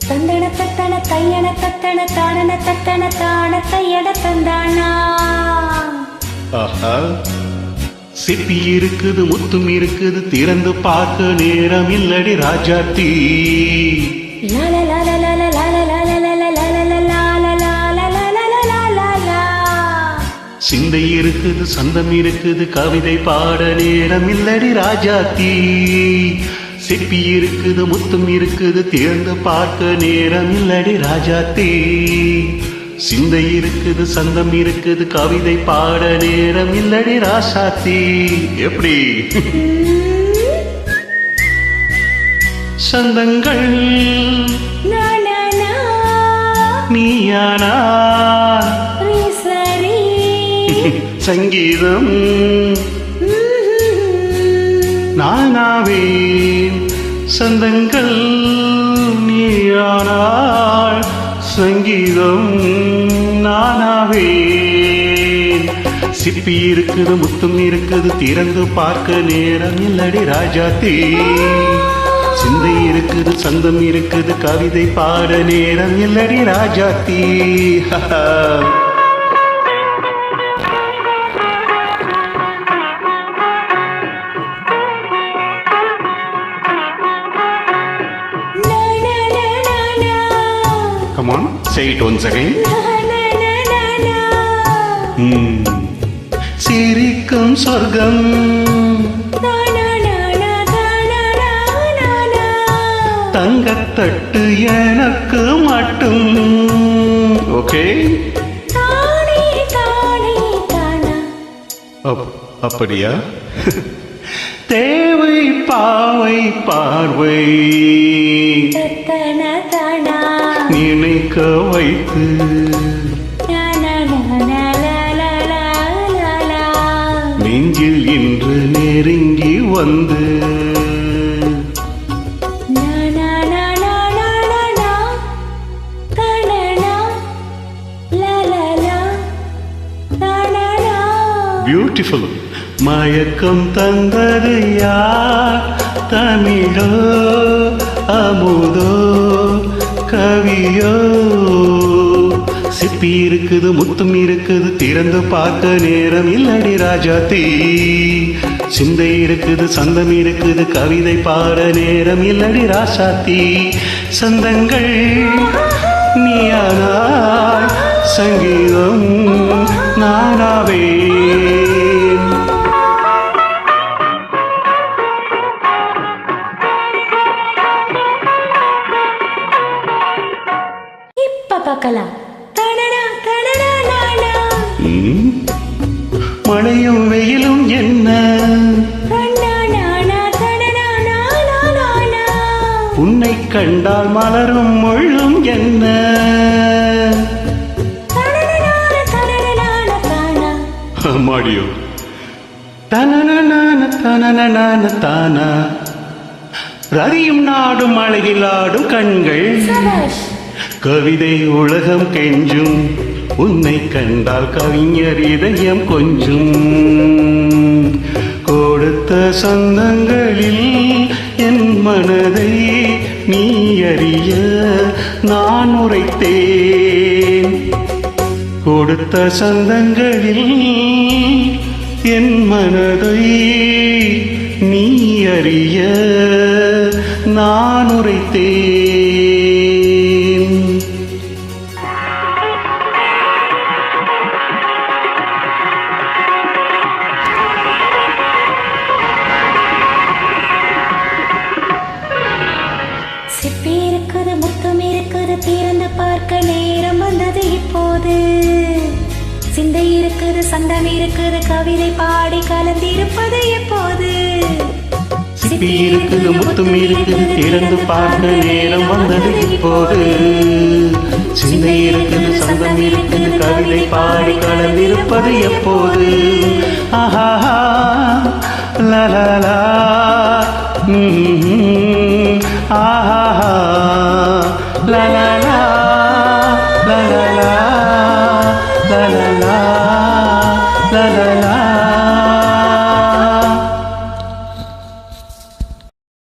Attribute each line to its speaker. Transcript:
Speaker 1: தந்தன தத்தன தையன தத்தன தானன தத்தன தான தையட தந்தானா.
Speaker 2: ஆஹா, சிப்பி இருக்குது, முத்தும் இருக்குது, திறந்து பார்க்க நேரம் இல்லடி ராஜாத்தி.
Speaker 1: லால லால லால லால லால லால லால லால லால லால லால.
Speaker 2: சிந்தை இருக்குது, சந்தம் இருக்குது, கவிதை பாட நேரம் இல்லடி ராஜாத்தி. சிப்பி இருக்குது, முத்தும் இருக்குது, திறந்து பார்க்க நேரம் இல்லடி ராஜாத்தி. சிந்தை இருக்குது, சந்தம் இருக்குது, கவிதை பாட நேரம் இல்லடி ராசாத்தி. எப்படி சந்தங்கள் நீயானா சங்கீதம் நானாவேன். சந்தங்கள் நீயானாள், சங்கீதம் நானாவேன். சிப்பி இருக்குது, முத்தும் இருக்குது, திறந்து பார்க்க நேரம் இல்லடி ராஜாத்தி. சிந்தை இருக்குது, சந்தம் இருக்குது, கவிதை பாட நேரம் இல்லடி Rajathi. Come on, say it once again. சிரிக்கும் சொர்க்கம் தங்கத்தட்டு எனக்கு மட்டும். ஓகே, அப்படியா? தேவை பாவை பார்வை நினைக்க வைத்து நெஞ்சில் இன்று நெருங்கி வந்து பியூட்டிஃபுல். மயக்கம் தந்தது யார்? தமிழோ அமுதோ கவியோ? சிப்பி இருக்குது, முத்தும் இருக்குது, திறந்து பார்க்க நேரம் இல்லடி ராஜாத்தி. சிந்தை இருக்குது, சந்தம் இருக்குது, கவிதை பாட நேரம் இல்லடி ராசாத்தி. சந்தங்கள் நீயானாய், சங்கீதம் நானாவே.
Speaker 1: பார்க்கலாம்.
Speaker 2: மழையும் வெயிலும் என்ன, உன்னை கண்டால் மலரும் முள்ளும் என்ன. மாடியோ தனன தனன தானா. ரதியும் நாடும் அழகில் ஆடும் கண்கள், கவிதை உலகம் கெஞ்சும், உன்னை கண்டால் கவிஞர் இதயம் கொஞ்சும். கொடுத்த சொந்தங்களில் என் மனதை நீ அறிய நான் உரைத்தேன். கொடுத்த சொந்தங்களில் என் மனதை நீ அறிய நான் உரைத்தேன்.
Speaker 1: சிப்பி இருக்குது, முத்தம் இருக்குது, திறந்து பார்க்க நேரம் வந்தது இப்போது. சிந்தை இருக்குது, சந்தம் இருக்குது, கவிதை பாடி கலந்திருப்பது எப்போது.
Speaker 2: சிப்பி இருக்குது, முத்தும் இருக்குது, திறந்து பார்க்க நேரம் வந்தது இப்போது. சிந்தை இருக்குது, சந்தம் இருக்குது, கவிதை பாடி கலந்திருப்பது எப்போது. ஆஹா லலலா ஆஹா லலலா லலலா லலலா லலலா.